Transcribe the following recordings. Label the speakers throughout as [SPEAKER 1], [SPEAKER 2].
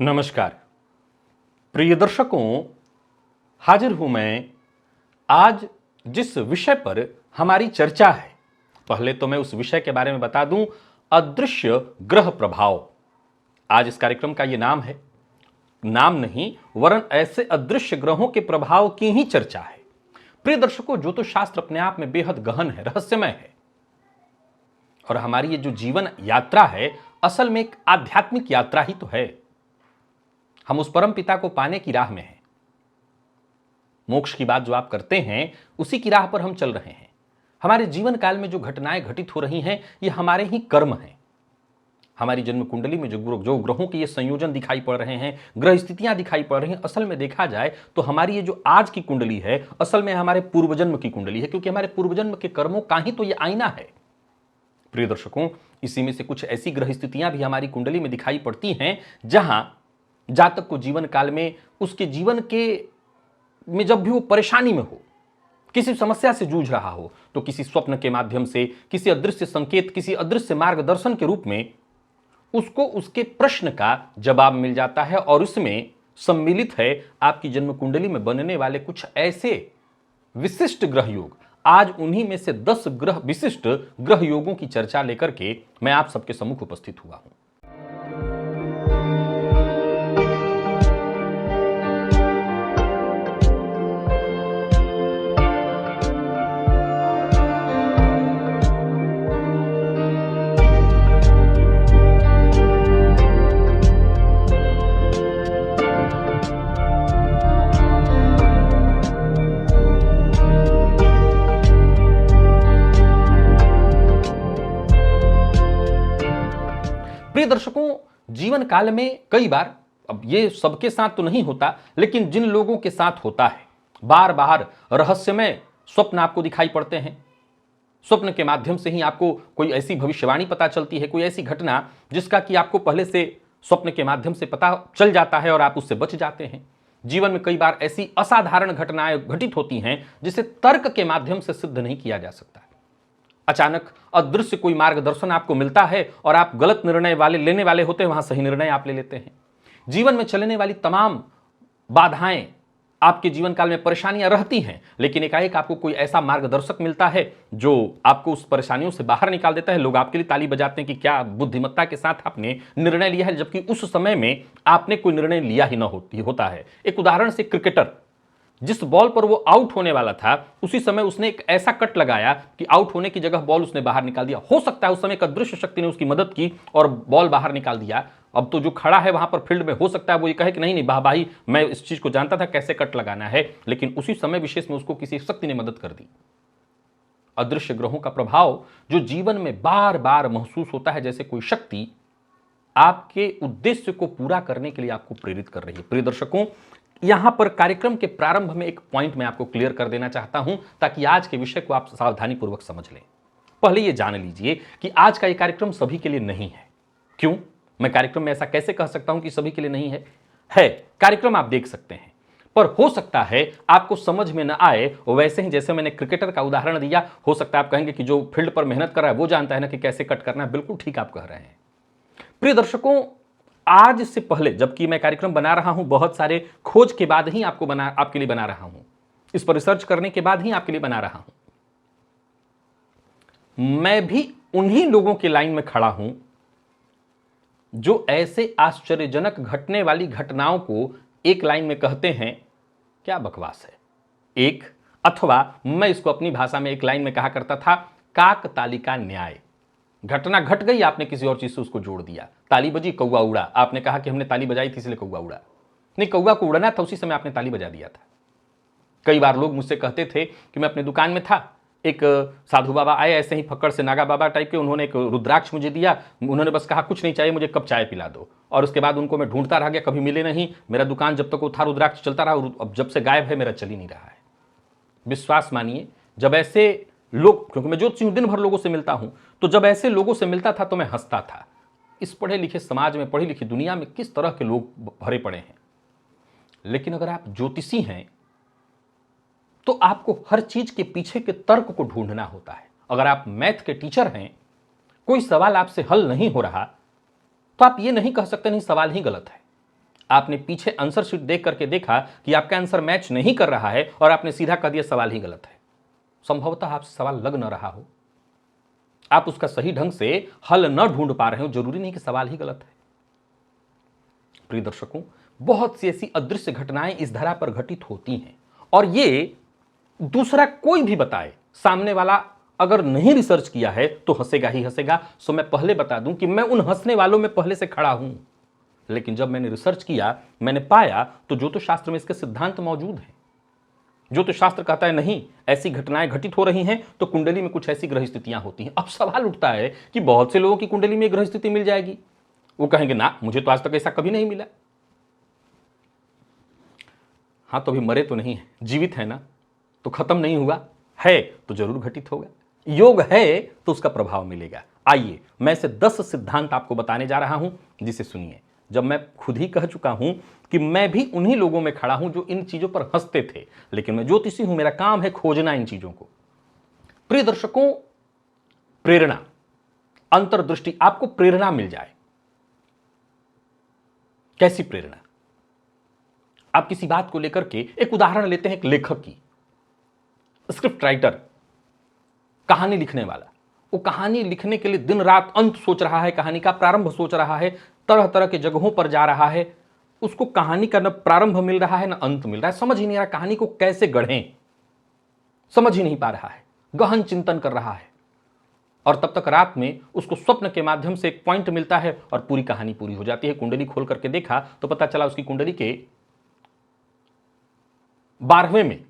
[SPEAKER 1] नमस्कार प्रिय दर्शकों, हाजिर हूं मैं आज जिस विषय पर हमारी चर्चा है। पहले तो मैं उस विषय के बारे में बता दूं, अदृश्य ग्रह प्रभाव। आज इस कार्यक्रम का यह नाम है, नाम नहीं वरन ऐसे अदृश्य ग्रहों के प्रभाव की ही चर्चा है। प्रिय दर्शकों, ज्योतिष शास्त्र अपने आप में बेहद गहन है, रहस्यमय है और हमारी ये जो जीवन यात्रा है असल में एक आध्यात्मिक यात्रा ही तो है। हम उस परम पिता को पाने की राह में हैं। मोक्ष की बात जो आप करते हैं उसी की राह पर हम चल रहे हैं। हमारे जीवन काल में जो घटनाएं घटित हो रही हैं ये हमारे ही कर्म हैं। हमारी जन्म कुंडली में जो ग्रहों के ये संयोजन दिखाई पड़ रहे हैं, ग्रह स्थितियां दिखाई पड़ रही हैं, असल में देखा जाए तो हमारी ये जो आज की कुंडली है असल में हमारे पूर्वजन्म की कुंडली है, क्योंकि हमारे पूर्वजन्म के कर्मों का ही तो ये आईना है। प्रिय दर्शकों, इसी में से कुछ ऐसी ग्रह स्थितियां भी हमारी कुंडली में दिखाई पड़ती हैं जहां जातक को जीवन काल में उसके जीवन के में जब भी वो परेशानी में हो, किसी समस्या से जूझ रहा हो, तो किसी स्वप्न के माध्यम से, किसी अदृश्य संकेत, किसी अदृश्य मार्गदर्शन के रूप में उसको उसके प्रश्न का जवाब मिल जाता है। और उसमें सम्मिलित है आपकी जन्म कुंडली में बनने वाले कुछ ऐसे विशिष्ट ग्रह योग। आज उन्हीं में से 10 ग्रह विशिष्ट ग्रह योगों की चर्चा लेकर के मैं आप सबके सम्मुख उपस्थित हुआ हूं। प्रिय दर्शकों, जीवन काल में कई बार, अब ये सबके साथ तो नहीं होता, लेकिन जिन लोगों के साथ होता है, बार बार रहस्यमय स्वप्न आपको दिखाई पड़ते हैं। स्वप्न के माध्यम से ही आपको कोई ऐसी भविष्यवाणी पता चलती है, कोई ऐसी घटना जिसका कि आपको पहले से स्वप्न के माध्यम से पता चल जाता है और आप उससे बच जाते हैं। जीवन में कई बार ऐसी असाधारण घटनाएं घटित होती हैं जिसे तर्क के माध्यम से सिद्ध नहीं किया जा सकता। अचानक अदृश्य कोई मार्गदर्शन आपको मिलता है और आप गलत निर्णय लेने वाले होते हैं, वहां सही निर्णय आप ले लेते हैं। जीवन में चलने वाली तमाम बाधाएं, आपके जीवन काल में परेशानियां रहती हैं, लेकिन एकाएक आपको कोई ऐसा मार्गदर्शक मिलता है जो आपको उस परेशानियों से बाहर निकाल देता है। लोग आपके लिए ताली बजाते हैं कि क्या बुद्धिमत्ता के साथ आपने निर्णय लिया है, जबकि उस समय में आपने कोई निर्णय लिया ही न होता है। एक उदाहरण से, क्रिकेटर जिस बॉल पर वो आउट होने वाला था उसी समय उसने एक ऐसा कट लगाया कि आउट होने की जगह बॉल उसने बाहर निकाल दिया। हो सकता है उस समय एक अदृश्य शक्ति ने उसकी मदद की और बॉल बाहर निकाल दिया। अब तो जो खड़ा है वहां पर फील्ड में, हो सकता है वो ये कहे कि नहीं नहीं भाई, मैं इस चीज को जानता था कैसे कट लगाना है, लेकिन उसी समय विशेष में उसको किसी शक्ति ने मदद कर दी। अदृश्य ग्रहों का प्रभाव जो जीवन में बार बार महसूस होता है, जैसे कोई शक्ति आपके उद्देश्य को पूरा करने के लिए आपको प्रेरित कर रही है। प्रिय दर्शकों, यहां पर कार्यक्रम के प्रारंभ में एक पॉइंट मैं आपको क्लियर कर देना चाहता हूं ताकि आज के विषय को आप सावधानी पूर्वक समझ लें। पहले यह जान लीजिए कि आज का यह कार्यक्रम सभी के लिए नहीं है। क्यों? मैं कार्यक्रम में ऐसा कैसे कह सकता हूं कि सभी के लिए नहीं है? कार्यक्रम आप देख सकते हैं, पर हो सकता है आपको समझ में न आए। वैसे ही जैसे मैंने क्रिकेटर का उदाहरण दिया, हो सकता है आप कहेंगे कि जो फील्ड पर मेहनत कर रहा है वो जानता है ना कि कैसे कट करना है। बिल्कुल ठीक आप कह रहे हैं। प्रिय दर्शकों, आज से पहले जबकि मैं कार्यक्रम बना रहा हूं, बहुत सारे खोज के बाद ही आपके लिए बना रहा हूं, इस पर रिसर्च करने के बाद ही आपके लिए बना रहा हूं। मैं भी उन्हीं लोगों की लाइन में खड़ा हूं जो ऐसे आश्चर्यजनक घटने वाली घटनाओं को एक लाइन में कहते हैं क्या बकवास है, एक, अथवा मैं इसको अपनी भाषा में एक लाइन में कहा करता था, काकतालिका न्याय। घटना घट गई, आपने किसी और चीज से उसको जोड़ दिया। ताली बजी, कौवा उड़ा, आपने कहा कि हमने ताली बजाई थी इसलिए कौवा उड़ा। नहीं, कौवा को उड़ना था, उसी समय आपने ताली बजा दिया था। कई बार लोग मुझसे कहते थे कि मैं अपनी दुकान में था, एक साधु बाबा आए ऐसे ही फक्कड़ से, नागा बाबा टाइप के, उन्होंने एक रुद्राक्ष मुझे दिया। उन्होंने बस कहा कुछ नहीं चाहिए, मुझे कप चाय पिला दो। और उसके बाद उनको मैं ढूंढता रह गया, कभी मिले नहीं। मेरा दुकान जब तक वो था रुद्राक्ष चलता रहा, अब जब से गायब है मेरा चल ही नहीं रहा है। विश्वास मानिए, जब ऐसे लोग, क्योंकि मैं जो दिन भर लोगों से मिलता हूं, तो जब ऐसे लोगों से मिलता था तो मैं हंसता था। इस पढ़े लिखे समाज में, पढ़ी लिखी दुनिया में किस तरह के लोग भरे पड़े हैं। लेकिन अगर आप ज्योतिषी हैं तो आपको हर चीज के पीछे के तर्क को ढूंढना होता है। अगर आप मैथ के टीचर हैं, कोई सवाल आपसे हल नहीं हो रहा तो आप ये नहीं कह सकते नहीं सवाल ही गलत है। आपने पीछे आंसर शीट देख करके देखा कि आपका आंसर मैच नहीं कर रहा है और आपने सीधा कह दिया सवाल ही गलत है। संभवतः आपसे सवाल लग न रहा हो, आप उसका सही ढंग से हल न ढूंढ पा रहे हो, जरूरी नहीं कि सवाल ही गलत है। प्रिय दर्शकों, बहुत सी ऐसी अदृश्य घटनाएं इस धरा पर घटित होती हैं और ये दूसरा कोई भी बताए, सामने वाला अगर नहीं रिसर्च किया है तो हंसेगा ही हंसेगा। सो मैं पहले बता दूं कि मैं उन हंसने वालों में पहले से खड़ा हूं, लेकिन जब मैंने रिसर्च किया, मैंने पाया तो ज्योतिष शास्त्र में इसके सिद्धांत मौजूद हैं। ज्योतिष शास्त्र कहता है नहीं, ऐसी घटनाएं घटित हो रही हैं तो कुंडली में कुछ ऐसी ग्रह स्थितियां होती हैं। अब सवाल उठता है कि बहुत से लोगों की कुंडली में ग्रह स्थिति मिल जाएगी, वो कहेंगे ना मुझे तो आज तक ऐसा कभी नहीं मिला। हाँ, तो अभी मरे तो नहीं है, जीवित है ना, तो खत्म नहीं हुआ है तो जरूर घटित होगा। योग है तो उसका प्रभाव मिलेगा। आइए मैं से 10 सिद्धांत आपको बताने जा रहा हूं, जिसे सुनिए। जब मैं खुद ही कह चुका हूं कि मैं भी उन्हीं लोगों में खड़ा हूं जो इन चीजों पर हंसते थे, लेकिन मैं ज्योतिषी हूं, मेरा काम है खोजना इन चीजों को। प्रिय दर्शकों, प्रेरणा, अंतर्दृष्टि, आपको प्रेरणा मिल जाए। कैसी प्रेरणा? आप किसी बात को लेकर के एक उदाहरण लेते हैं, एक लेखक की, स्क्रिप्ट राइटर, कहानी लिखने वाला, वो कहानी लिखने के लिए दिन रात अंत सोच रहा है, कहानी का प्रारंभ सोच रहा है, तरह तरह के जगहों पर जा रहा है, उसको कहानी का न प्रारंभ मिल रहा है न अंत मिल रहा है, समझ ही नहीं आ रहा कहानी को कैसे गढ़ें, समझ ही नहीं पा रहा है, गहन चिंतन कर रहा है। और तब तक रात में उसको स्वप्न के माध्यम से एक पॉइंट मिलता है और पूरी कहानी पूरी हो जाती है। कुंडली खोल करके देखा तो पता चला उसकी कुंडली के 12वें में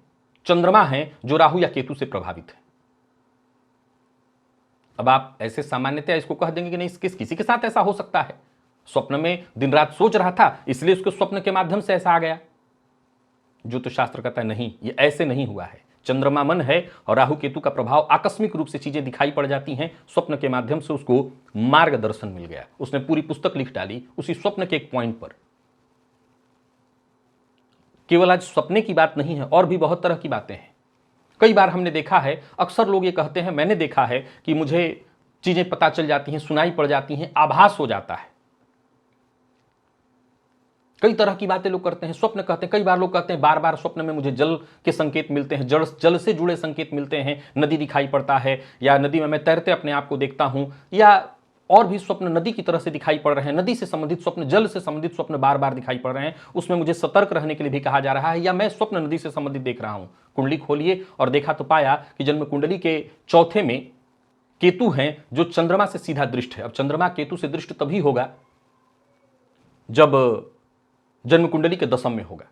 [SPEAKER 1] चंद्रमा है जो राहु या केतु से प्रभावित है। अब आप ऐसे सामान्यतः इसको कह देंगे कि नहीं, किसी के साथ ऐसा हो सकता है, स्वप्न में दिन रात सोच रहा था इसलिए उसको स्वप्न के माध्यम से ऐसा आ गया। ज्योतिष शास्त्र कहता है नहीं, ये ऐसे नहीं हुआ है। चंद्रमा मन है और राहु केतु का प्रभाव, आकस्मिक रूप से चीजें दिखाई पड़ जाती हैं, स्वप्न के माध्यम से उसको मार्गदर्शन मिल गया। उसने पूरी पुस्तक लिख डाली उसी स्वप्न के एक पॉइंट पर। केवल आज सपने की बात नहीं है, और भी बहुत तरह की बातें हैं। कई बार हमने देखा है, अक्सर लोग ये कहते हैं, मैंने देखा है कि मुझे चीजें पता चल जाती हैं, सुनाई पड़ जाती हैं, आभास हो जाता है। कई तरह की बातें लोग करते हैं, स्वप्न कहते हैं। कई बार लोग कहते हैं बार बार स्वप्न में मुझे जल के संकेत मिलते हैं, जल से जुड़े संकेत मिलते हैं, नदी दिखाई पड़ता है, या नदी में मैं तैरते अपने आप को देखता हूं, या और भी स्वप्न नदी की तरह से दिखाई पड़ रहे हैं। नदी से संबंधित स्वप्न, जल से संबंधित स्वप्न बार बार दिखाई पड़ रहे हैं, उसमें मुझे सतर्क रहने के लिए भी कहा जा रहा है, या मैं स्वप्न नदी से संबंधित देख रहा हूं। कुंडली खोलिए और देखा तो पाया कि जन्म कुंडली के चौथे में केतु हैं जो चंद्रमा से सीधा दृष्ट है। अब चंद्रमा केतु से दृष्ट तभी होगा जब जन्म कुंडली के 10वें में होगा,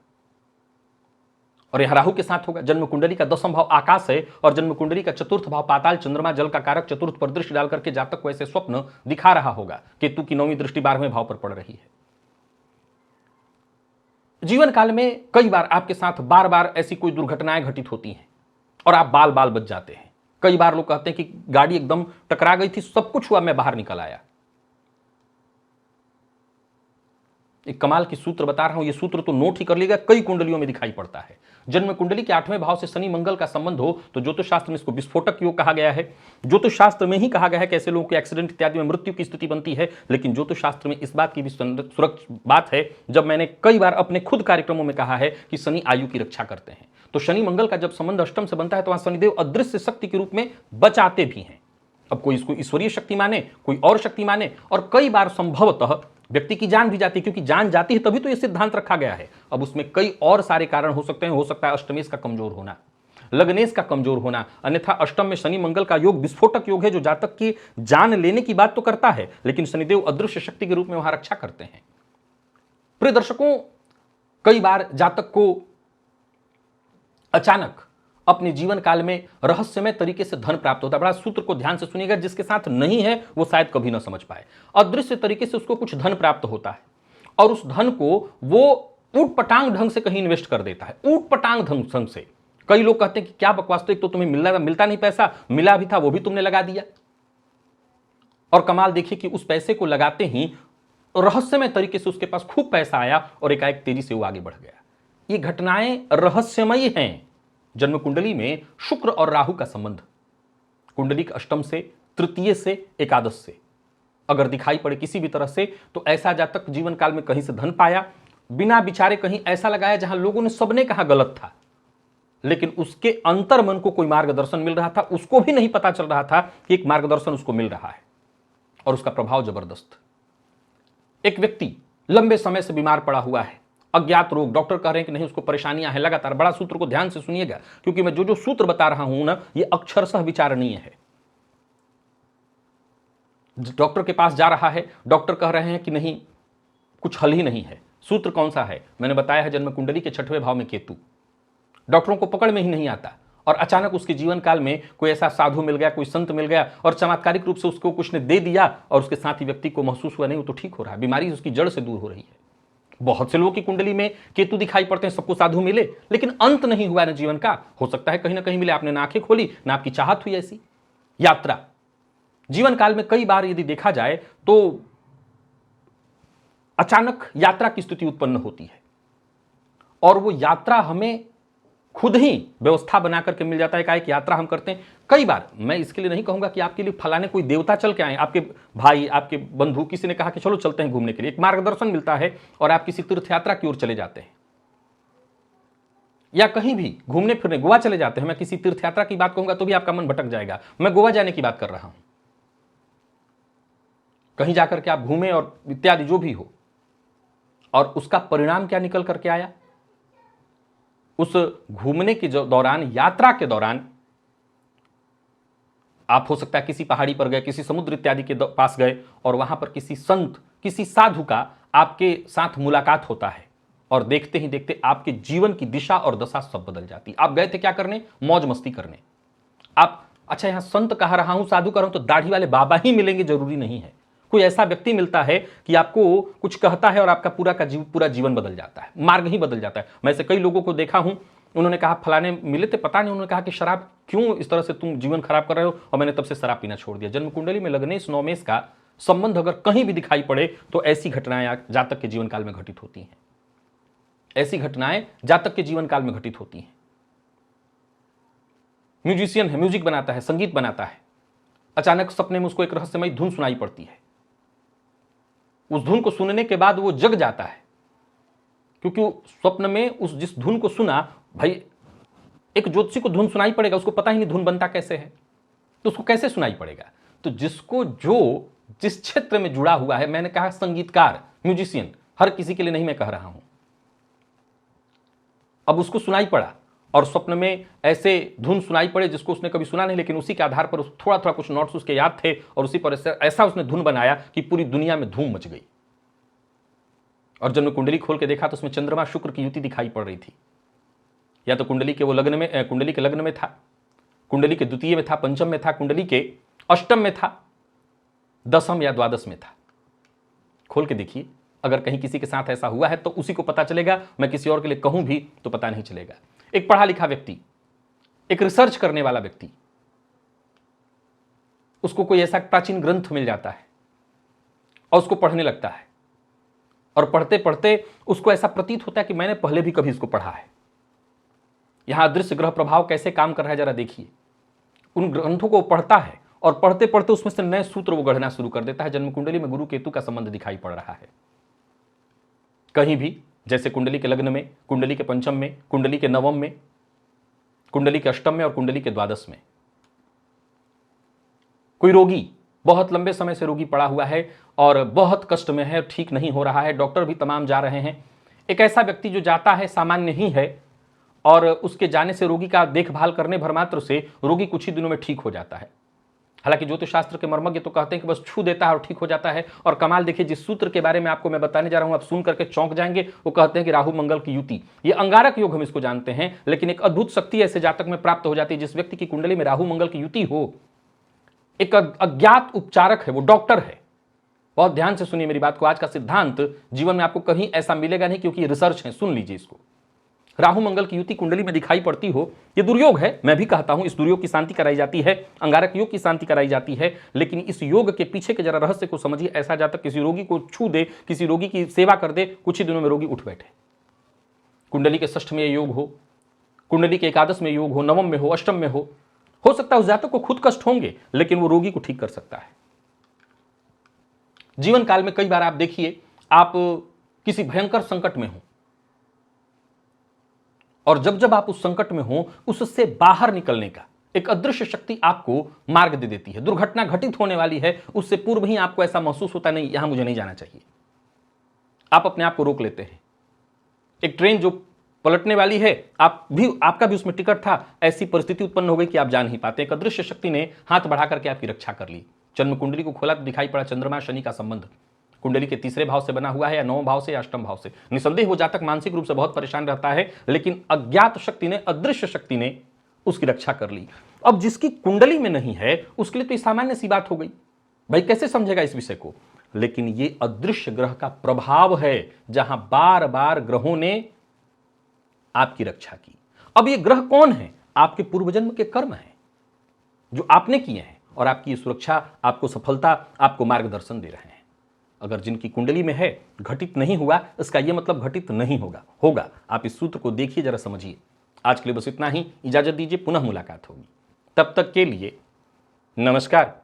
[SPEAKER 1] और यहां राहु के साथ होगा। जन्म कुंडली का 10वां भाव आकाश है और जन्म कुंडली का 4th भाव पाताल, चंद्रमा जल का कारक, 4th पर दृष्टि डालकर के जातक को ऐसे स्वप्न दिखा रहा होगा। केतु की 9वीं दृष्टि 12वें भाव पर पड़ रही है। जीवन काल में कई बार आपके साथ बार बार ऐसी कोई दुर्घटनाएं घटित होती हैं और आप बाल बाल बच जाते हैं। कई बार लोग कहते हैं कि गाड़ी एकदम टकरा गई थी, सब कुछ हुआ, मैं बाहर निकल आया। एक कमाल की सूत्र बता रहा हूं, ये सूत्र तो नोट ही कर लीजिएगा, कई कुंडलियों में दिखाई पड़ता है। जन्म कुंडली के 8वें भाव से शनि मंगल का संबंध हो तो ज्योतिष शास्त्र में इसको विस्फोटक योग कहा गया है। ज्योतिष शास्त्र में ही कहा गया है कि ऐसे लोगों के एक्सीडेंट इत्यादि में मृत्यु की स्थिति बनती है। लेकिन ज्योतिष शास्त्र में इस बात की भी सुरक्षित बात है, जब मैंने कई बार अपने खुद कार्यक्रमों में कहा है कि शनि आयु की रक्षा करते हैं, तो शनि मंगल का जब संबंध अष्टम से बनता है तो वहां शनिदेव अदृश्य शक्ति के रूप में बचाते भी हैं। अब कोई इसको ईश्वरीय शक्ति माने, कोई और शक्ति माने, और कई बार संभवतः व्यक्ति की जान भी जाती है, क्योंकि जान जाती है तभी तो यह सिद्धांत रखा गया है। अब उसमें कई और सारे कारण हो सकते हैं। हो सकता है अष्टमेश का कमजोर होना, लग्नेश का कमजोर होना, अन्यथा अष्टम में शनि मंगल का योग विस्फोटक योग है जो जातक की जान लेने की बात तो करता है, लेकिन शनिदेव अदृश्य शक्ति के रूप में वहां रक्षा करते हैं। प्रिय दर्शकों, कई बार जातक को अचानक अपने जीवन काल में रहस्यमय तरीके से धन प्राप्त होता है। बड़ा सूत्र को ध्यान से सुनिएगा, जिसके साथ नहीं है वो शायद कभी ना समझ पाए। अदृश्य तरीके से उसको कुछ धन प्राप्त होता है और उस धन को वो ऊट पटांग ढंग से कहीं इन्वेस्ट कर देता है, ऊट पटांग ढंग से। कई लोग कहते हैं कि क्या बकवास, तो एक तो तुम्हें मिलता नहीं पैसा, मिला भी था वो भी तुमने लगा दिया। और कमाल देखिए कि उस पैसे को लगाते ही रहस्यमय तरीके से उसके पास खूब पैसा आया और एकाएक तेजी से वो आगे बढ़ गया। ये घटनाएं रहस्यमयी हैं। जन्म कुंडली में शुक्र और राहु का संबंध, कुंडली के अष्टम से, तृतीय से, एकादश से अगर दिखाई पड़े किसी भी तरह से, तो ऐसा जातक जीवन काल में कहीं से धन पाया, बिना विचारे कहीं ऐसा लगाया जहां लोगों ने सबने कहा गलत था, लेकिन उसके अंतर मन को कोई मार्गदर्शन मिल रहा था, उसको भी नहीं पता चल रहा था कि एक मार्गदर्शन उसको मिल रहा है और उसका प्रभाव जबरदस्त। एक व्यक्ति लंबे समय से बीमार पड़ा हुआ है, अज्ञात रोग, डॉक्टर कह रहे हैं कि नहीं उसको परेशानियां हैं लगातार। बड़ा सूत्र को ध्यान से सुनिएगा, क्योंकि मैं जो जो सूत्र बता रहा हूं ना, ये अक्षरशः विचारणीय है। डॉक्टर के पास जा रहा है, डॉक्टर कह रहे हैं कि नहीं कुछ हल ही नहीं है। सूत्र कौन सा है? मैंने बताया है जन्म कुंडली के 6वें भाव में केतु। डॉक्टरों को पकड़ में ही नहीं आता, और अचानक उसके जीवन काल में कोई ऐसा साधु मिल गया, कोई संत मिल गया, और चमत्कारिक रूप से उसको कुछ ने दे दिया, और उसके साथ ही व्यक्ति को महसूस हुआ नहीं वो तो ठीक हो रहा है, बीमारी उसकी जड़ से दूर हो रही है। बहुत से लोगों की कुंडली में केतु दिखाई पड़ते हैं, सबको साधु मिले, लेकिन अंत नहीं हुआ ना जीवन का। हो सकता है कहीं ना कहीं मिले, आपने ना आंखें खोली ना आपकी चाहत हुई ऐसी यात्रा। जीवन काल में कई बार यदि देखा जाए तो अचानक यात्रा की स्थिति उत्पन्न होती है, और वो यात्रा हमें खुद ही व्यवस्था बना करके मिल जाता है। एक यात्रा हम करते हैं कई बार। मैं इसके लिए नहीं कहूंगा कि आपके लिए फलाने कोई देवता चल के आए, आपके भाई, आपके बंधु, किसी ने कहा कि चलो चलते हैं घूमने के लिए, एक मार्गदर्शन मिलता है और आप किसी तीर्थ यात्रा की ओर चले जाते हैं, या कहीं भी घूमने फिरने गोवा चले जाते हैं। मैं किसी तीर्थ यात्रा की बात कहूंगा तो भी आपका मन भटक जाएगा, मैं गोवा जाने की बात कर रहा हूं। कहीं जाकर के आप घूमे और इत्यादि जो भी हो, और उसका परिणाम क्या निकल करके आया? उस घूमने के दौरान, यात्रा के दौरान, आप हो सकता है किसी पहाड़ी पर गए, किसी समुद्र इत्यादि के पास गए, और वहां पर किसी संत, किसी साधु का आपके साथ मुलाकात होता है, और देखते ही देखते आपके जीवन की दिशा और दशा सब बदल जाती। आप गए थे क्या करने? मौज मस्ती करने। आप, अच्छा यहां संत कह रहा हूं, साधु कह रहा हूं, तो दाढ़ी वाले बाबा ही मिलेंगे जरूरी नहीं है। कोई ऐसा व्यक्ति मिलता है कि आपको कुछ कहता है और आपका पूरा जीवन बदल जाता है, मार्ग ही बदल जाता है। मैं ऐसे कई लोगों को देखा हूं, उन्होंने कहा फलाने मिले थे, पता नहीं, उन्होंने कहा कि शराब क्यों इस तरह से तुम जीवन खराब कर रहे हो, और मैंने तब से शराब पीना छोड़ दिया। जन्म कुंडली में लग्नेश नवमेश का संबंध अगर कहीं भी दिखाई पड़े तो ऐसी घटनाएं जातक के जीवन काल में घटित होती हैं। ऐसी घटनाएं जातक के जीवन काल में घटित होती हैं। म्यूजिशियन है, म्यूजिक बनाता है, संगीत बनाता है, अचानक सपने में उसको एक रहस्यमयी धुन सुनाई पड़ती है। उस धुन को सुनने के बाद वो जग जाता है, क्योंकि स्वप्न में उस जिस धुन को सुना, भाई एक ज्योतिषी को धुन सुनाई पड़ेगा, उसको पता ही नहीं धुन बनता कैसे है, तो उसको कैसे सुनाई पड़ेगा? तो जिसको जो जिस क्षेत्र में जुड़ा हुआ है, मैंने कहा संगीतकार, म्यूजिशियन, हर किसी के लिए नहीं मैं कह रहा हूं, अब उसको सुनाई पड़ा, और स्वप्न में ऐसे धुन सुनाई पड़े जिसको उसने कभी सुना नहीं, लेकिन उसी के आधार पर थोड़ा थोड़ा कुछ नोट्स उसके याद थे, और उसी पर ऐसा उसने धुन बनाया कि पूरी दुनिया में धूम मच गई। और जब मैं कुंडली खोल के देखा तो उसमें चंद्रमा शुक्र की युति दिखाई पड़ रही थी। या तो कुंडली के वो लग्न में, कुंडली के लग्न में था, कुंडली के द्वितीय में था, पंचम में था, कुंडली के अष्टम में था, दसम या द्वादश में था। खोल के देखिए, अगर कहीं किसी के साथ ऐसा हुआ है तो उसी को पता चलेगा, मैं किसी और के लिए कहूं भी तो पता नहीं चलेगा। एक पढ़ा लिखा व्यक्ति, एक रिसर्च करने वाला व्यक्ति, उसको कोई ऐसा प्राचीन ग्रंथ मिल जाता है और उसको पढ़ने लगता है, और पढ़ते पढ़ते उसको ऐसा प्रतीत होता है कि मैंने पहले भी कभी इसको पढ़ा है। यहां अदृश्य ग्रह प्रभाव कैसे काम कर रहा है जरा देखिए। उन ग्रंथों को पढ़ता है और पढ़ते पढ़ते उसमें से नए सूत्र वो गढ़ना शुरू कर देता है। जन्म कुंडली में गुरु केतु का संबंध दिखाई पड़ रहा है कहीं भी, जैसे कुंडली के लग्न में, कुंडली के पंचम में, कुंडली के नवम में, कुंडली के अष्टम में और कुंडली के द्वादश में। कोई रोगी बहुत लंबे समय से रोगी पड़ा हुआ है और बहुत कष्ट में है, ठीक नहीं हो रहा है, डॉक्टर भी तमाम जा रहे हैं। एक ऐसा व्यक्ति जो जाता है सामान्य ही है, और उसके जाने से रोगी का देखभाल करने भर मात्र से रोगी कुछ ही दिनों में ठीक हो जाता है। हालांकि ज्योतिष शास्त्र के मर्मज्ञ तो कहते हैं कि बस छू देता है और ठीक हो जाता है। और कमाल देखिए, जिस सूत्र के बारे में आपको मैं बताने जा रहा हूं, आप सुन करके चौंक जाएंगे। वो कहते हैं कि राहु मंगल की युति, ये अंगारक योग हम इसको जानते हैं, लेकिन एक अद्भुत शक्ति ऐसे जातक में प्राप्त हो जाती है जिस व्यक्ति की कुंडली में राहु मंगल की युति हो। एक अज्ञात उपचारक है, वो डॉक्टर है। बहुत ध्यान से सुनिए मेरी बात को, आज का सिद्धांत जीवन में आपको कहीं ऐसा मिलेगा नहीं, क्योंकि रिसर्च है, सुन लीजिए इसको। राहु मंगल की युति कुंडली में दिखाई पड़ती हो, यह दुर्योग है, मैं भी कहता हूं। इस दुर्योग की शांति कराई जाती है, अंगारक योग की शांति कराई जाती है, लेकिन इस योग के पीछे के जरा रहस्य को समझिए। ऐसा जातक किसी रोगी को छू दे, किसी रोगी की सेवा कर दे, कुछ ही दिनों में रोगी उठ बैठे। कुंडली के षष्ठ में योग हो, कुंडली के एकादश में योग हो, नवम में हो, अष्टम में हो सकता है उस जातक को खुद कष्ट होंगे, लेकिन वो रोगी को ठीक कर सकता है। जीवन काल में कई बार आप देखिए, आप किसी भयंकर संकट में हो, और जब जब आप उस संकट में हो, उससे बाहर निकलने का एक अदृश्य शक्ति आपको मार्ग दे देती है। दुर्घटना घटित होने वाली है, उससे पूर्व ही आपको ऐसा महसूस होता नहीं, यहां मुझे नहीं जाना चाहिए। आप अपने आप को रोक लेते हैं। एक ट्रेन जो पलटने वाली है, आपका भी उसमें टिकट था, ऐसी परिस्थिति उत्पन्न हो गई कि आप जा नहीं पाते। एक अदृश्य शक्ति ने हाथ बढ़ा करके आपकी रक्षा कर ली। जन्म कुंडली को खोला तो दिखाई पड़ा चंद्रमा शनि का संबंध कुंडली के तीसरे भाव से बना हुआ है, या 9वें भाव से, या 8वें भाव से। निसंदेह वो जातक मानसिक रूप से बहुत परेशान रहता है, लेकिन अज्ञात शक्ति ने, अदृश्य शक्ति ने उसकी रक्षा कर ली। अब जिसकी कुंडली में नहीं है उसके लिए तो सामान्य सी बात हो गई, भाई कैसे समझेगा इस विषय को। लेकिन ये अदृश्य ग्रह का प्रभाव है, जहां बार बार ग्रहों ने आपकी रक्षा की। अब ये ग्रह कौन है? आपके पूर्वजन्म के कर्म हैं जो आपने किए हैं, और आपकी सुरक्षा, आपको सफलता, आपको मार्गदर्शन दे रहे हैं। अगर जिनकी कुंडली में है घटित नहीं हुआ, इसका यह मतलब घटित नहीं होगा। आप इस सूत्र को देखिए, जरा समझिए। आज के लिए बस इतना ही, इजाजत दीजिए, पुनः मुलाकात होगी। तब तक के लिए नमस्कार।